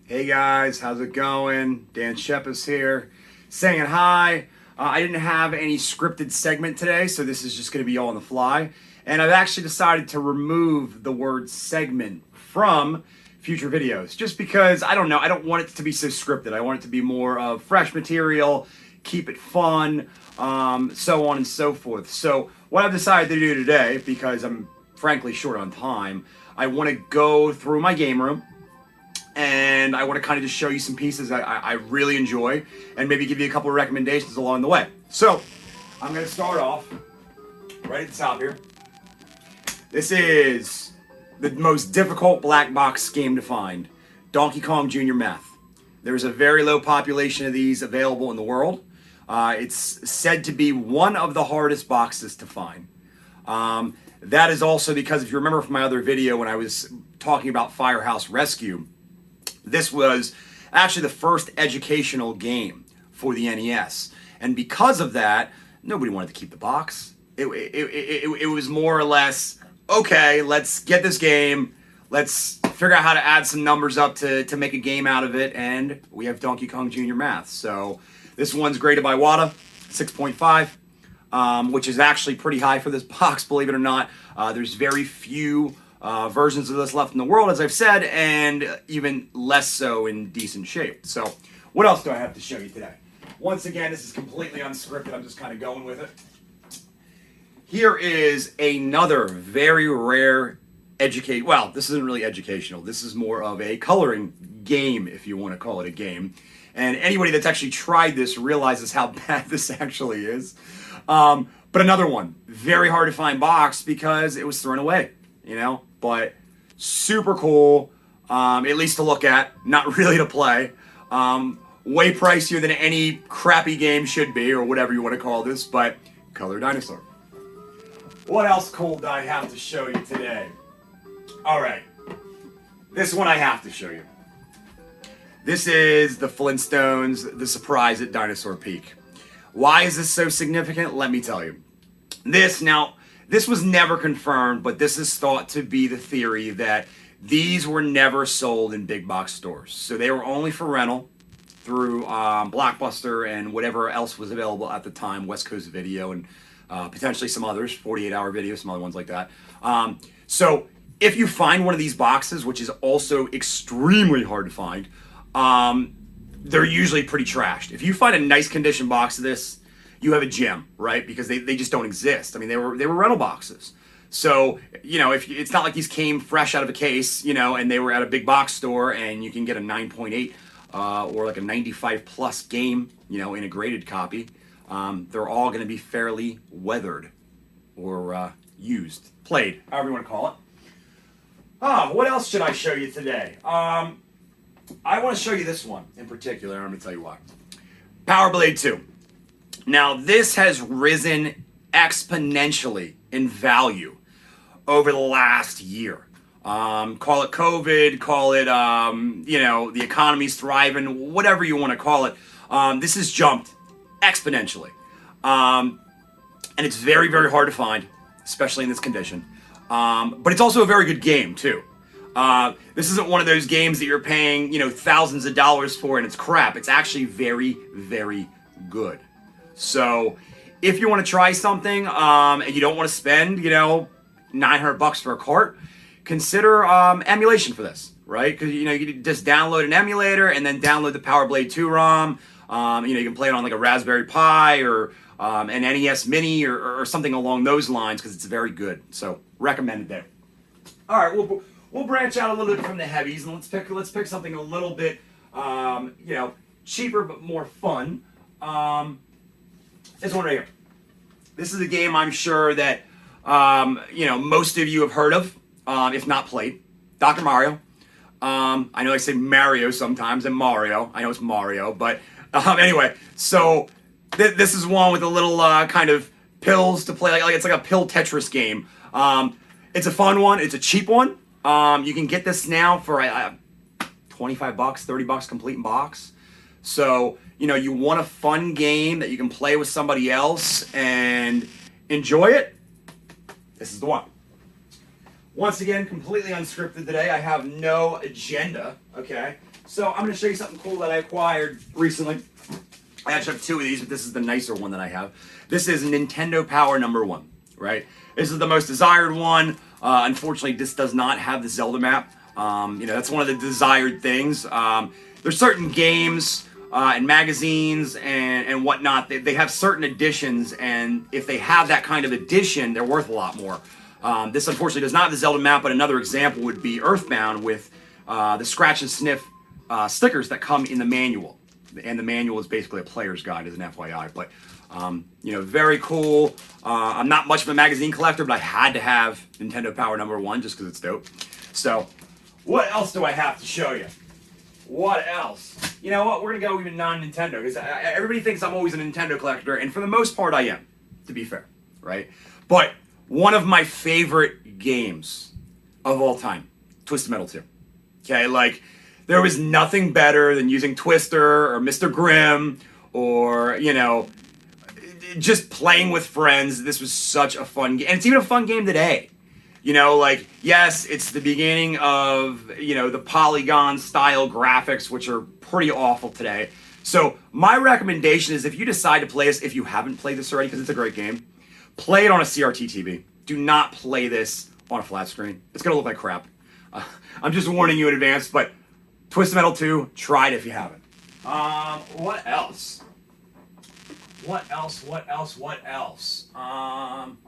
Hey guys, how's it going? Dan Shepis here, saying hi. I didn't have any scripted segment today, so this is just going to be all on the fly. And I've actually decided to remove the word segment from future videos, just because, I don't know, I don't want it to be so scripted. I want it to be more of fresh material, keep it fun, so on and so forth. So what I've decided to do today, because I'm frankly short on time, I want to go through my game room, and I want to kind of just show you some pieces I really enjoy, and maybe give you a couple of recommendations along the way. So, I'm going to start off right at the top here. This is the most difficult black box game to find, Donkey Kong Jr. Math. There's a very low population of these available in the world. It's said to be one of the hardest boxes to find. That is also because, if you remember from my other video when I was talking about Firehouse Rescue, this was actually the first educational game for the NES. And because of that, nobody wanted to keep the box. It was more or less, okay, let's get this game, let's figure out how to add some numbers up to make a game out of it, and we have Donkey Kong Jr. Math. So this one's graded by WADA, 6.5, which is actually pretty high for this box, believe it or not. There's very few versions of this left in the world, as I've said, and even less so in decent shape. So, what else do I have to show you today? Once again, this is completely unscripted. I'm just kind of going with it. Here is another very rare well, this isn't really educational. This is more of a coloring game, if you want to call it a game. And anybody that's actually tried this realizes how bad this actually is. But another one, very hard to find box because it was thrown away, you know? But super cool, at least to look at, not really to play. Way pricier than any crappy game should be, or whatever you want to call this, but Color Dinosaur. What else cool do I have to show you today? Alright, this one I have to show you. This is the Flintstones, The Surprise at Dinosaur Peak. Why is this so significant? Let me tell you. This was never confirmed, but this is thought to be the theory that these were never sold in big box stores. So they were only for rental through Blockbuster and whatever else was available at the time, West Coast Video and potentially some others, 48-hour Video, some other ones like that. So if you find one of these boxes, which is also extremely hard to find, they're usually pretty trashed. If you find a nice condition box of this, you have a gem, right? Because they just don't exist. I mean, they were rental boxes. So, you know, it's not like these came fresh out of a case, you know, and they were at a big box store and you can get a 9.8 or like a 95 plus game, you know, in a graded copy. They're all going to be fairly weathered or played, however you want to call it. What else should I show you today? I want to show you this one in particular. I'm going to tell you why. Power Blade 2. Now, this has risen exponentially in value over the last year. Call it COVID, call it, you know, the economy's thriving, whatever you want to call it. This has jumped exponentially. And it's very, very hard to find, especially in this condition. But it's also a very good game, too. This isn't one of those games that you're paying, you know, thousands of dollars for and it's crap. It's actually very, very good. So, if you want to try something and you don't want to spend, you know, $900 for a cart, consider emulation for this, right? Because, you know, you can just download an emulator and then download the Power Blade 2 ROM. You know, you can play it on like a Raspberry Pi or an NES Mini or something along those lines because it's very good. So, recommended there. All right, we'll branch out a little bit from the heavies and let's pick something a little bit, you know, cheaper but more fun. This one right here. This is a game I'm sure that, you know, most of you have heard of, if not played. Dr. Mario. I know I say Mario sometimes and Mario. I know it's Mario, but anyway. So this is one with a little kind of pills to play. Like it's like a pill Tetris game. It's a fun one. It's a cheap one. You can get this now for $25, $30 complete in box. So, you know, you want a fun game that you can play with somebody else and enjoy it, this is the one. Once again, completely unscripted today. I have no agenda, okay? So I'm going to show you something cool that I acquired recently. I actually have two of these, but this is the nicer one that I have. This is Nintendo Power #1, right? This is the most desired one. Unfortunately, this does not have the Zelda map. That's one of the desired things. There's certain games and magazines and whatnot. They have certain editions, and if they have that kind of edition, they're worth a lot more. This unfortunately does not have the Zelda map, but another example would be Earthbound with the scratch and sniff stickers that come in the manual. And the manual is basically a player's guide as an FYI. But, very cool. I'm not much of a magazine collector, but I had to have Nintendo Power #1 just because it's dope. So, what else do I have to show you? What else? You know what? We're going to go even non-Nintendo. Because everybody thinks I'm always a Nintendo collector, and for the most part I am, to be fair. Right? But one of my favorite games of all time, Twisted Metal 2. Okay, there was nothing better than using Twister or Mr. Grimm or, just playing with friends. This was such a fun game. And it's even a fun game today. Yes, it's the beginning of, the polygon style graphics, which are pretty awful today. So my recommendation is if you decide to play this, if you haven't played this already, because it's a great game, play it on a CRT TV. Do not play this on a flat screen. It's going to look like crap. I'm just warning you in advance, but Twisted Metal 2, try it if you haven't. What else?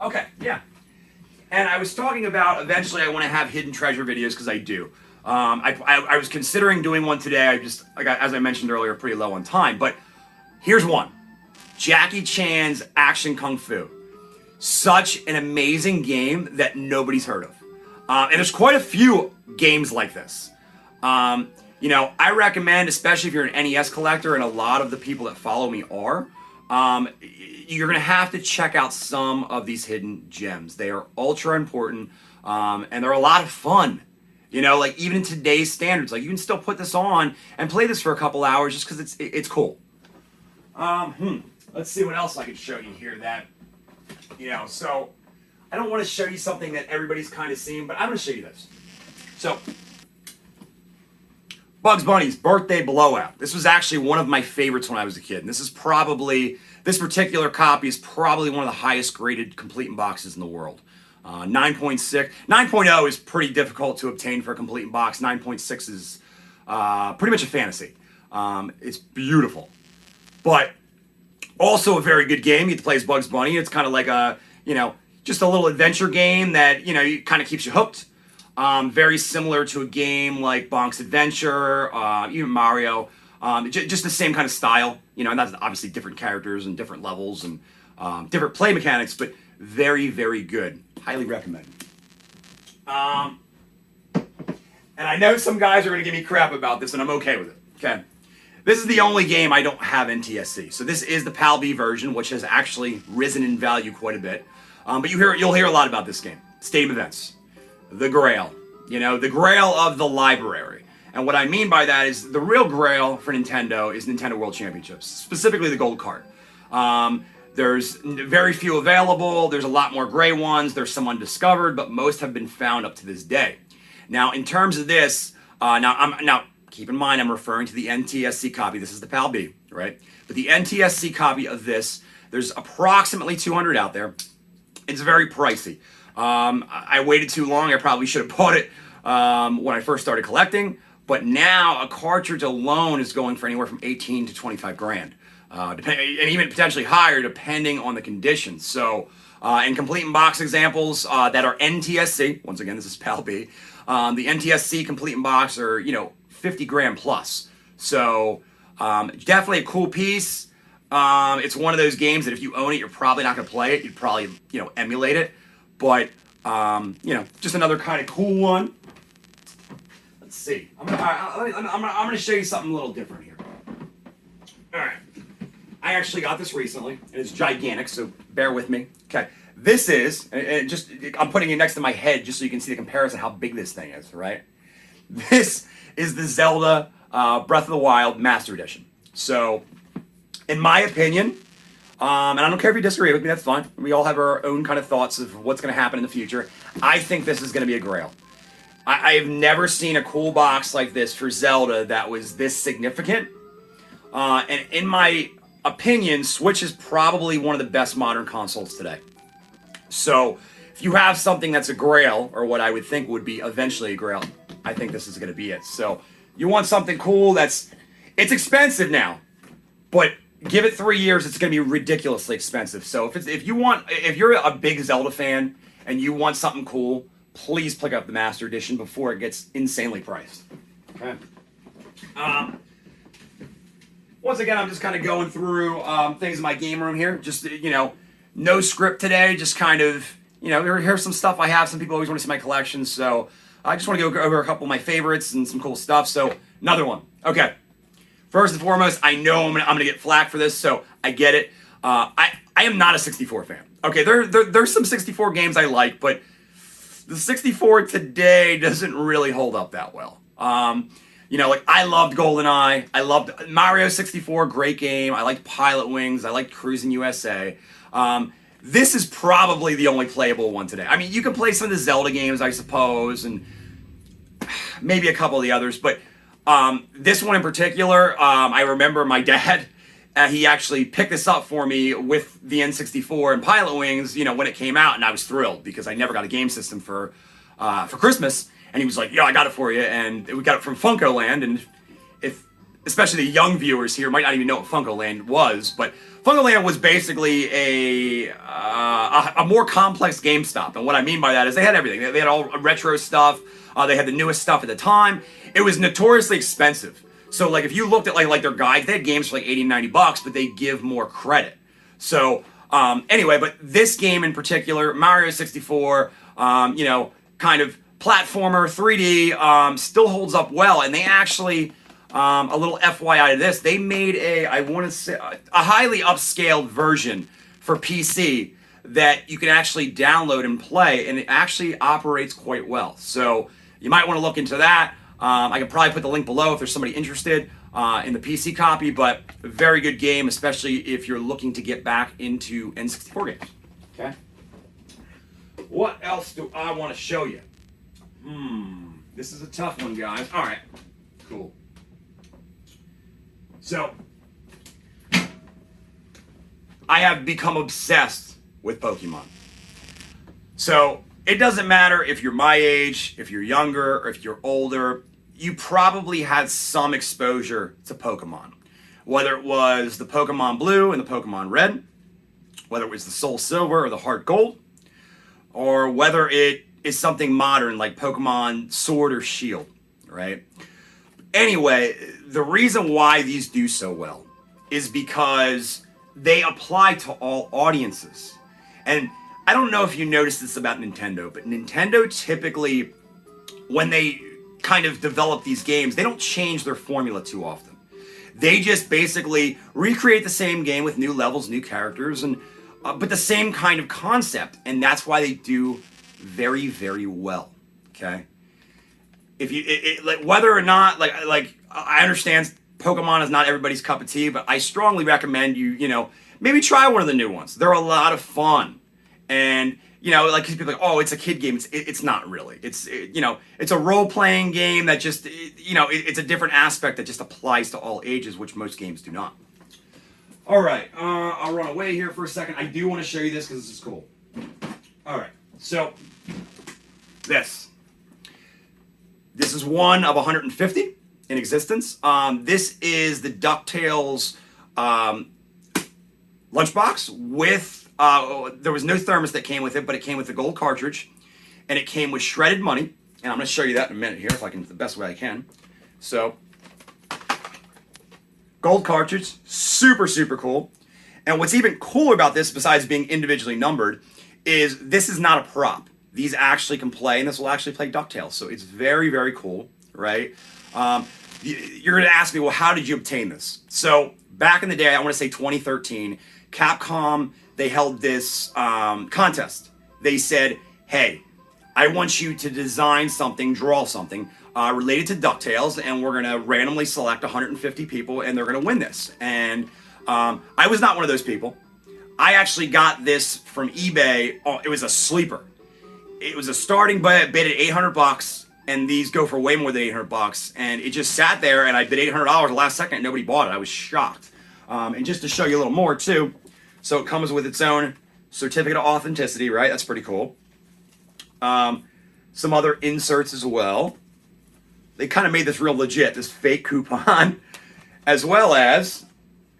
Okay, yeah. And I was talking about eventually I want to have hidden treasure videos because I do. I was considering doing one today. As I mentioned earlier, pretty low on time. But here's one. Jackie Chan's Action Kung Fu. Such an amazing game that nobody's heard of. And there's quite a few games like this. I recommend, especially if you're an NES collector, and a lot of the people that follow me are, you're going to have to check out some of these hidden gems. They are ultra important, and they're a lot of fun. Even in today's standards, you can still put this on and play this for a couple hours just because it's cool. Let's see what else I can show you here that, so I don't want to show you something that everybody's kind of seen, but I'm going to show you this. So, Bugs Bunny's Birthday Blowout. This was actually one of my favorites when I was a kid. And this particular copy is probably one of the highest graded complete in boxes in the world. 9.6. 9.0 is pretty difficult to obtain for a complete in box. 9.6 is pretty much a fantasy. It's beautiful. But also a very good game. You get to play as Bugs Bunny. It's kind of like just a little adventure game that, kind of keeps you hooked. Very similar to a game like Bonk's Adventure, even Mario. Just the same kind of style. And that's obviously different characters and different levels and different play mechanics, but very, very good. Highly recommend. And I know some guys are going to give me crap about this, and I'm okay with it. Okay. This is the only game I don't have NTSC. So this is the PAL-B version, which has actually risen in value quite a bit. But you'll hear a lot about this game. Stadium events. The Grail. The Grail of the library. And what I mean by that is the real Grail for Nintendo is Nintendo World Championships, specifically the Gold Kart. There's very few available. There's a lot more gray ones. There's some undiscovered, but most have been found up to this day. Now, in terms of this, now keep in mind I'm referring to the NTSC copy. This is the PAL-B, right? But the NTSC copy of this, there's approximately 200 out there. It's very pricey. I waited too long. I probably should have bought it when I first started collecting. But now a cartridge alone is going for anywhere from 18 to 25 grand. And even potentially higher depending on the conditions. So in complete in box examples that are NTSC, once again this is PAL-B, the NTSC complete in box are 50 grand plus. So definitely a cool piece. It's one of those games that if you own it, you're probably not going to play it. You'd probably emulate it. But, just another kind of cool one. Let's see. I'm gonna show you something a little different here. All right. I actually got this recently, and it's gigantic, so bear with me. Okay. This is, and I'm putting it next to my head just so you can see the comparison how big this thing is, right? This is the Zelda Breath of the Wild Master Edition. So, in my opinion, And I don't care if you disagree with me, that's fine. We all have our own kind of thoughts of what's going to happen in the future. I think this is going to be a grail. I have never seen a cool box like this for Zelda that was this significant. And in my opinion, Switch is probably one of the best modern consoles today. So if you have something that's a grail, or what I would think would be eventually a grail, I think this is going to be it. So you want something cool it's expensive now, but give it 3 years, it's going to be ridiculously expensive. So if you're a big Zelda fan and you want something cool, please pick up the Master Edition before it gets insanely priced. Okay. Once again, I'm just kind of going through things in my game room here. Just, no script today. Just kind of, here's some stuff I have. Some people always want to see my collection. So I just want to go over a couple of my favorites and some cool stuff. So another one. Okay. First and foremost, I know I'm gonna get flack for this, so I get it. I am not a 64 fan. Okay, there's some 64 games I like, but the 64 today doesn't really hold up that well. I loved GoldenEye. I loved Mario 64, great game. I liked Pilot Wings. I liked Cruising USA. This is probably the only playable one today. I mean, you can play some of the Zelda games, I suppose, and maybe a couple of the others, but this one in particular, I remember my dad, he actually picked this up for me with the N64 and Pilot Wings, when it came out, and I was thrilled because I never got a game system for Christmas, and he was like, "Yeah, I got it for you," and we got it from Funko Land, and if especially the young viewers here might not even know what Funko Land was, but Funko Land was basically a more complex GameStop, and what I mean by that is they had everything. They had all retro stuff. They had the newest stuff at the time. It was notoriously expensive. So, if you looked at, like their guides, they had games for, like, $80, $90, but they give more credit. So, anyway, but this game in particular, Mario 64, kind of platformer, 3D, still holds up well. And they actually, a little FYI to this, they made a highly upscaled version for PC that you can actually download and play, and it actually operates quite well. So you might want to look into that. I can probably put the link below if there's somebody interested in the PC copy, but a very good game, especially if you're looking to get back into N64 games. Okay. What else do I want to show you? This is a tough one, guys. All right. Cool. So, I have become obsessed with Pokemon. So, it doesn't matter if you're my age, if you're younger, or if you're older, you probably had some exposure to Pokemon. Whether it was the Pokemon Blue and the Pokemon Red, whether it was the Soul Silver or the Heart Gold, or whether it is something modern like Pokemon Sword or Shield, right? Anyway, the reason why these do so well is because they apply to all audiences. And I don't know if you noticed this about Nintendo, but Nintendo typically, when they kind of develop these games, they don't change their formula too often. They just basically recreate the same game with new levels, new characters, and but the same kind of concept, and that's why they do very, very well. Okay, if you like whether or not like I understand Pokemon is not everybody's cup of tea, but I strongly recommend you maybe try one of the new ones. They're a lot of fun, and like people are like, oh, it's a kid game. It's not really. It's a role playing game that just it's a different aspect that just applies to all ages, which most games do not. All right, I'll run away here for a second. I do want to show you this because this is cool. All right, so this is one of 150 in existence. This is the Ducktales lunchbox with. There was no thermos that came with it, but it came with the gold cartridge, and it came with shredded money. And I'm going to show you that in a minute here, if I can, the best way I can. So, gold cartridge, super, super cool. And what's even cooler about this, besides being individually numbered, is this is not a prop. These actually can play, and this will actually play Ducktales. So it's very, very cool, right? You're going to ask me, well, how did you obtain this? So back in the day, I want to say 2013, Capcom, they held this contest. They said, hey, I want you to design something, draw something related to DuckTales, and we're going to randomly select 150 people, and they're going to win this. And I was not one of those people. I actually got this from eBay. Oh, it was a sleeper. It was a starting bid at $800, and these go for way more than $800. And it just sat there, and I bid $800 the last second, and nobody bought it. I was shocked. And just to show you a little more too, so it comes with its own certificate of authenticity, right? That's pretty cool. Some other inserts as well. They kind of made this real legit, this fake coupon, as well as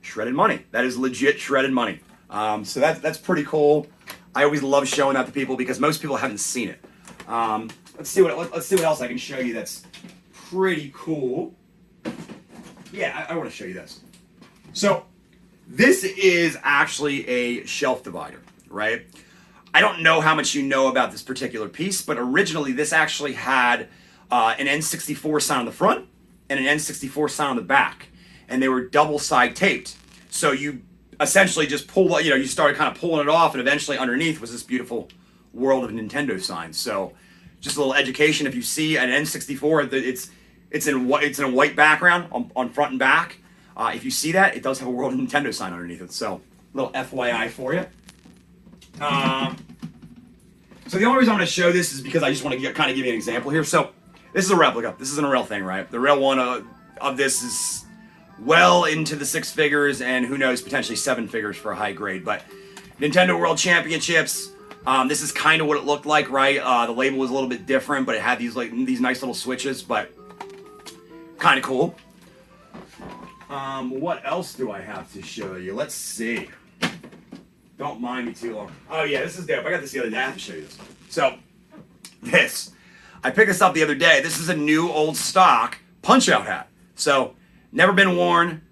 shredded money. That is legit shredded money. So that's pretty cool. I always love showing that to people because most people haven't seen it. Let's see what else I can show you that's pretty cool. Yeah, I want to show you this. So this is actually a shelf divider, right? I don't know how much you know about this particular piece, but originally this actually had an N64 sign on the front and an N64 sign on the back, and they were double side taped. So you essentially just pulled, you started kind of pulling it off, and eventually underneath was this beautiful world of Nintendo signs. So just a little education. If you see an N64, it's in a white background on front and back. If you see that, it does have a world of Nintendo sign underneath it. So a little FYI for you. So the only reason I'm going to show this is because I just want to kind of give you an example here. So this is a replica. This isn't a real thing, right? The real one of this is well into the 6 figures, and who knows, potentially 7 figures for a high grade. But Nintendo World Championships, this is kind of what it looked like, right? The label was a little bit different, but it had these nice little switches, but kind of cool. What else do I have to show you? Let's see. Don't mind me too long. Oh yeah, this is dope. I got this the other day. I have to show you this. So, this. I picked this up the other day. This is a new old stock Punch-Out hat. So, never been worn.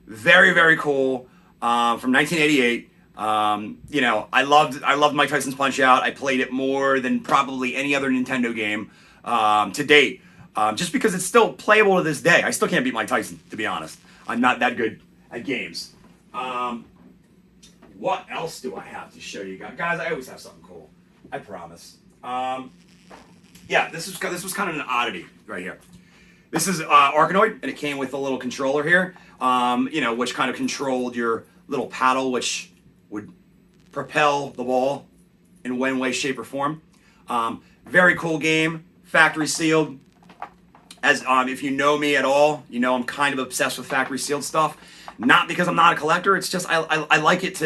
Very, very cool. From 1988. I loved Mike Tyson's Punch-Out. I played it more than probably any other Nintendo game to date. Just because it's still playable to this day. I still can't beat Mike Tyson, to be honest. I'm not that good at games. What else do I have to show you guys? Guys, I always have something cool. I promise. Yeah, this was kind of an oddity right here. This is Arkanoid, and it came with a little controller here, which kind of controlled your little paddle, which would propel the ball in one way, shape, or form. Very cool game, factory sealed. As if you know me at all, you know I'm kind of obsessed with factory sealed stuff. Not because I'm not a collector, it's just I like it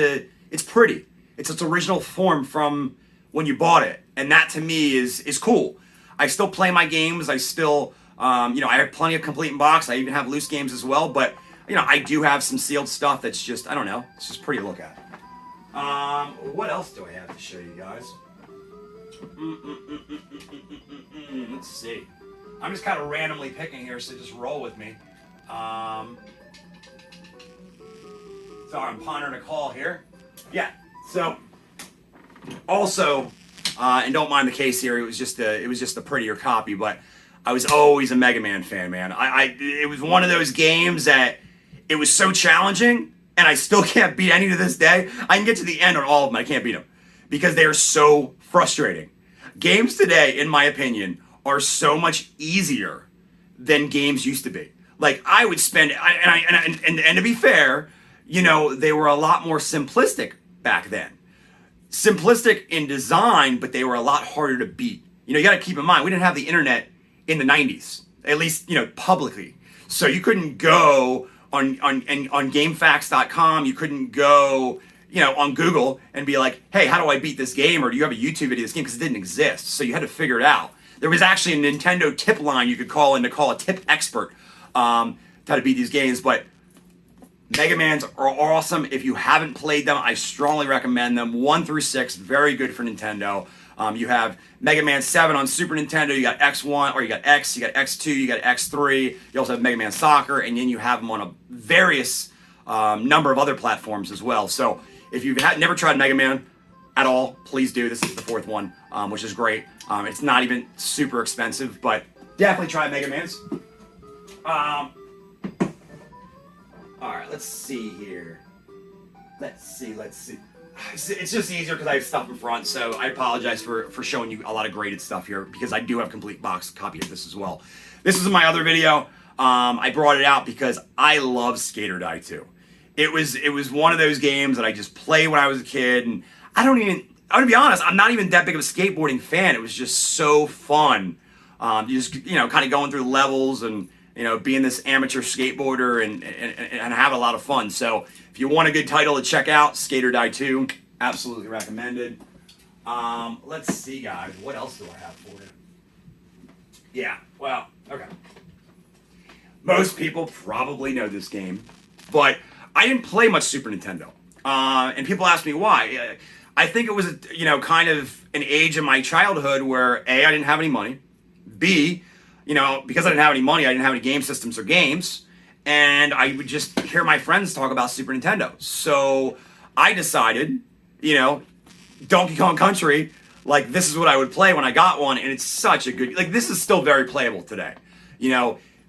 it's pretty. It's its original form from when you bought it, and that to me is cool. I still play my games. I still, I have plenty of complete in box. I even have loose games as well, but I do have some sealed stuff that's just, I don't know, it's just pretty to look at. What else do I have to show you guys? Let's see. I'm just kind of randomly picking here, so just roll with me. Sorry, I'm pondering a call here. Yeah, so also, and don't mind the case here, it was just a prettier copy, but I was always a Mega Man fan, man. It was one of those games that it was so challenging, and I still can't beat any to this day. I can get to the end on all of them, I can't beat them because they are so frustrating. Games today, in my opinion, are so much easier than games used to be. Like, I would spend, and to be fair, they were a lot more simplistic back then. Simplistic in design, but they were a lot harder to beat. You got to keep in mind, we didn't have the internet in the 90s, at least, publicly. So you couldn't go on GameFAQs.com, you couldn't go, on Google and be like, hey, how do I beat this game? Or do you have a YouTube video of this game? Because it didn't exist. So you had to figure it out. There was actually a Nintendo tip line you could call in to call a tip expert to how to beat these games. But Mega Mans are awesome. If you haven't played them, I strongly recommend them. 1 through 6, very good for Nintendo. You have Mega Man 7 on Super Nintendo. You got X1, or you got X, you got X2, you got X3. You also have Mega Man Soccer, and then you have them on a various number of other platforms as well. So if you've never tried Mega Man at all, please do. This is the 4th one, which is great. It's not even super expensive, but definitely try Mega Mans. All right, let's see here. Let's see. It's just easier because I have stuff in front, so I apologize for showing you a lot of graded stuff here because I do have a complete box copy of this as well. This is my other video. I brought it out because I love Skater Die 2. It was one of those games that I just played when I was a kid, and I'm gonna be honest, I'm not even that big of a skateboarding fan. It was just so fun. You just kind of going through levels and being this amateur skateboarder and having a lot of fun. So if you want a good title to check out, Skate or Die 2, absolutely recommended. Let's see, guys, what else do I have for you? Yeah, well, okay. Most people probably know this game, but I didn't play much Super Nintendo. And people ask me why. I think it was, kind of an age in my childhood where A, I didn't have any money. B, because I didn't have any money, I didn't have any game systems or games. And I would just hear my friends talk about Super Nintendo. So I decided, Donkey Kong Country, like this is what I would play when I got one. And it's such a good, this is still very playable today,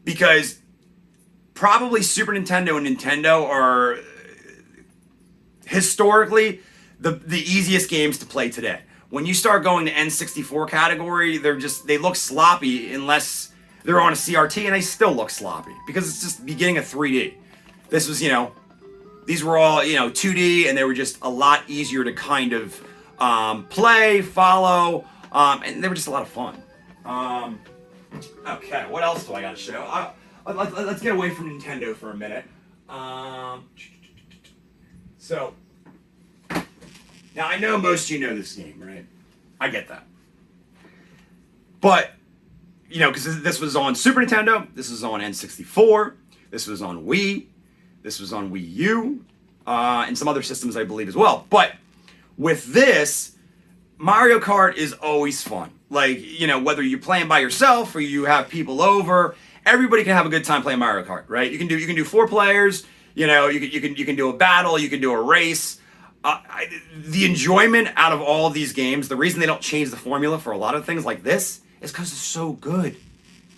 because probably Super Nintendo and Nintendo are historically the easiest games to play today. When you start going to N64 category, they look sloppy unless they're on a CRT, and they still look sloppy because it's just beginning of 3D. This was, these were all, 2D, and they were just a lot easier to kind of play, follow, and they were just a lot of fun. Okay, what else do I got to show? Let's get away from Nintendo for a minute. So, now I know most of you know this game, right? I get that. But, because this was on Super Nintendo, this was on N64, this was on Wii, this was on Wii U, and some other systems I believe as well. But with this, Mario Kart is always fun. Whether you're playing by yourself or you have people over, everybody can have a good time playing Mario Kart, right? You can do 4 players. You can do a battle. You can do a race. The enjoyment out of all of these games, the reason they don't change the formula for a lot of things like this is because it's so good.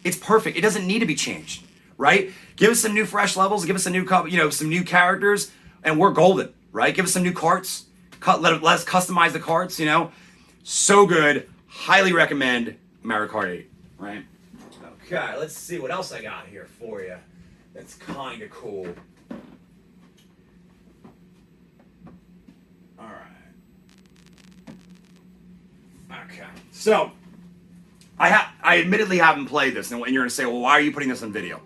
It's perfect. It doesn't need to be changed, right? Give us some new fresh levels. Give us a new some new characters, and we're golden, right? Give us some new carts. Let us customize the carts. So good. Highly recommend Mario Kart 8, right? Okay, let's see what else I got here for you. That's kind of cool. All right. Okay. So, I admittedly haven't played this, and you're going to say, well, why are you putting this on video?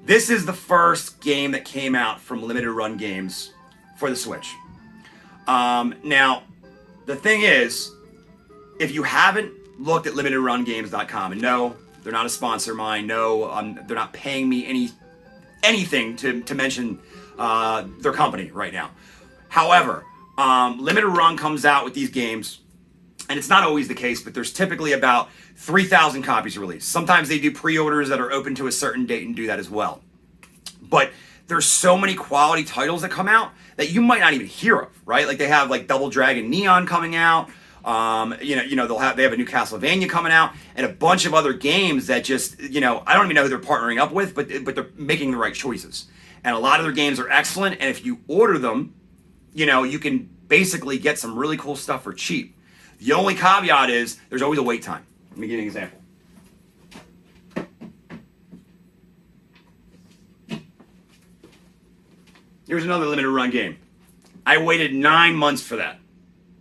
This is the first game that came out from Limited Run Games for the Switch. Now, the thing is, if you haven't looked at limitedrungames.com, and no, they're not a sponsor of mine. No, they're not paying me anything to mention their company right now. However, Limited Run comes out with these games, and it's not always the case, but there's typically about 3,000 copies released. Sometimes they do pre-orders that are open to a certain date and do that as well. But there's so many quality titles that come out that you might not even hear of, right? They have Double Dragon Neon coming out. They have a new Castlevania coming out, and a bunch of other games that just, I don't even know who they're partnering up with, but they're making the right choices. And a lot of their games are excellent, and if you order them, you can basically get some really cool stuff for cheap. The only caveat is there's always a wait time. Let me give you an example. Here's another Limited Run game. I waited 9 months for that.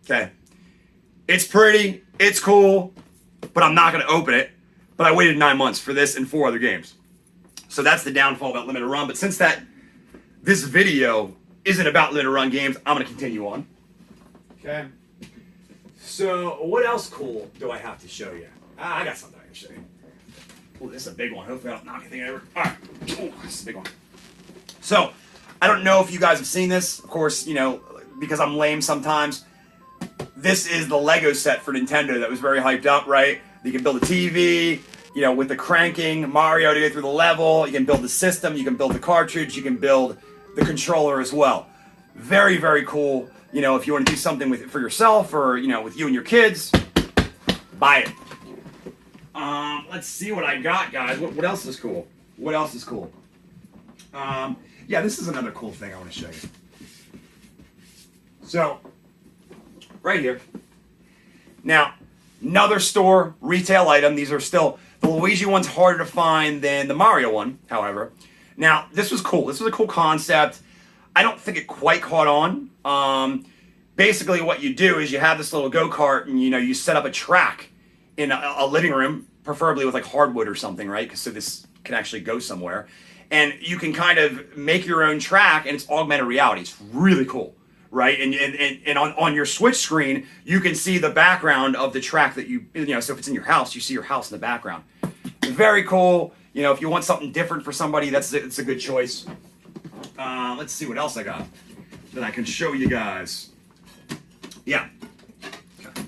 Okay. It's pretty, it's cool, but I'm not going to open it. But I waited 9 months for this and 4 other games. So that's the downfall about Limited Run. But since this video isn't about Limited Run games, I'm going to continue on. Okay. So what else cool do I have to show you? I got something I can show you. Oh, this is a big one. Hopefully I don't knock anything over. All right. Oh, this is a big one. So I don't know if you guys have seen this. Of course, because I'm lame sometimes. This is the Lego set for Nintendo that was very hyped up, right? You can build a TV, with the cranking, Mario to go through the level. You can build the system, you can build the cartridge, you can build the controller as well. Very, very cool. If you want to do something for yourself or, with you and your kids, buy it. Let's see what I got, guys. What else is cool? What else is cool? Yeah, this is another cool thing I want to show you. So, right here. Now, another store, retail item. These are still, the Luigi one's harder to find than the Mario one, however. Now, this was cool. This was a cool concept. I don't think it quite caught on. Basically what you do is you have this little go-kart and you set up a track in a living room, preferably with like hardwood or something, right? So this can actually go somewhere. And you can kind of make your own track, and it's augmented reality. It's really cool, right? And on your Switch screen, you can see the background of the track that so if it's in your house, you see your house in the background. Very cool. If you want something different for somebody, it's a good choice. Let's see what else I got that I can show you guys. Yeah. Okay.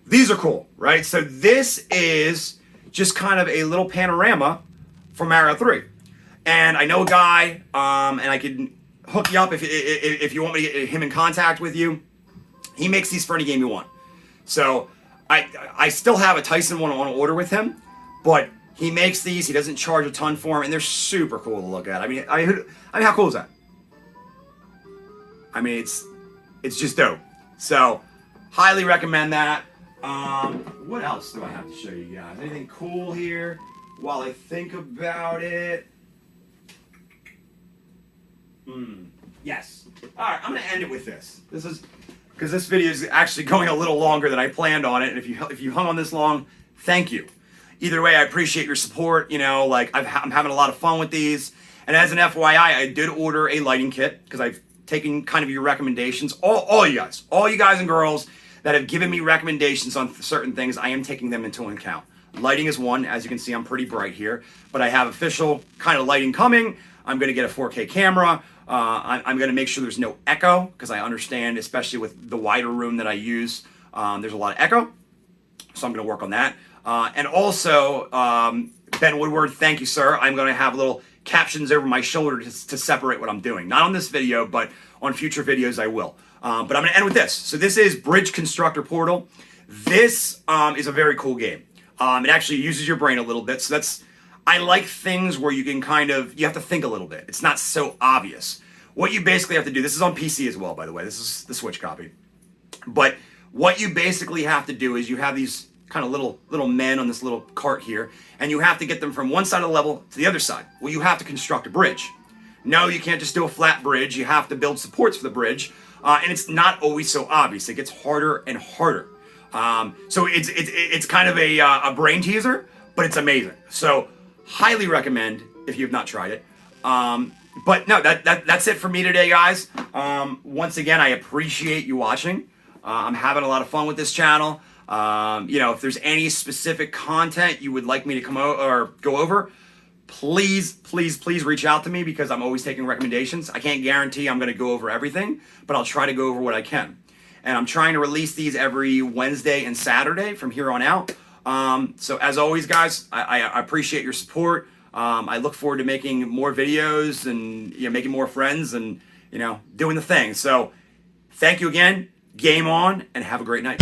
These are cool, right? So this is just kind of a little panorama for Mario 3. And I know a guy, and I can hook you up if you want me to get him in contact with you. He makes these for any game you want. So I still have a Tyson one on order with him, but he makes these. He doesn't charge a ton for them, and they're super cool to look at. I mean, how cool is that? I mean, it's just dope. So, highly recommend that. What else do I have to show you guys? Anything cool here while I think about it? Yes. All right, I'm gonna end it with this. This is because this video is actually going a little longer than I planned on it. And if you hung on this long, thank you. Either way, I appreciate your support. I'm having a lot of fun with these. And as an FYI, I did order a lighting kit because I've taken kind of your recommendations. All you guys and girls that have given me recommendations on certain ththings, I am taking them into account. Lighting is one. As you can see, I'm pretty bright here. But I have official kind of lighting coming. I'm going to get a 4K camera. I'm going to make sure there's no echo because I understand, especially with the wider room that I use, there's a lot of echo. So I'm going to work on that. And also, Ben Woodward, thank you, sir. I'm going to have little captions over my shoulder to separate what I'm doing. Not on this video, but on future videos I will. But I'm going to end with this. So this is Bridge Constructor Portal. This is a very cool game. It actually uses your brain a little bit. So I like things where you can you have to think a little bit. It's not so obvious. What you basically have to do, this is on PC as well, by the way. This is the Switch copy. But what you basically have to do is you have these kind of little men on this little cart here, and you have to get them from one side of the level to the other side. Well, you have to construct a bridge. No, you can't just do a flat bridge. You have to build supports for the bridge, and it's not always so obvious. It gets harder and harder. So it's kind of a brain teaser, but it's amazing. So highly recommend if you have not tried it. But no, that's it for me today, guys. Once again, I appreciate you watching. I'm having a lot of fun with this channel. If there's any specific content you would like me to go over, please reach out to me because I'm always taking recommendations. I can't guarantee I'm going to go over everything, but I'll try to go over what I can. And I'm trying to release these every Wednesday and Saturday from here on out. So as always, guys, I appreciate your support. I look forward to making more videos and making more friends and doing the thing. So thank you again. Game on, and have a great night.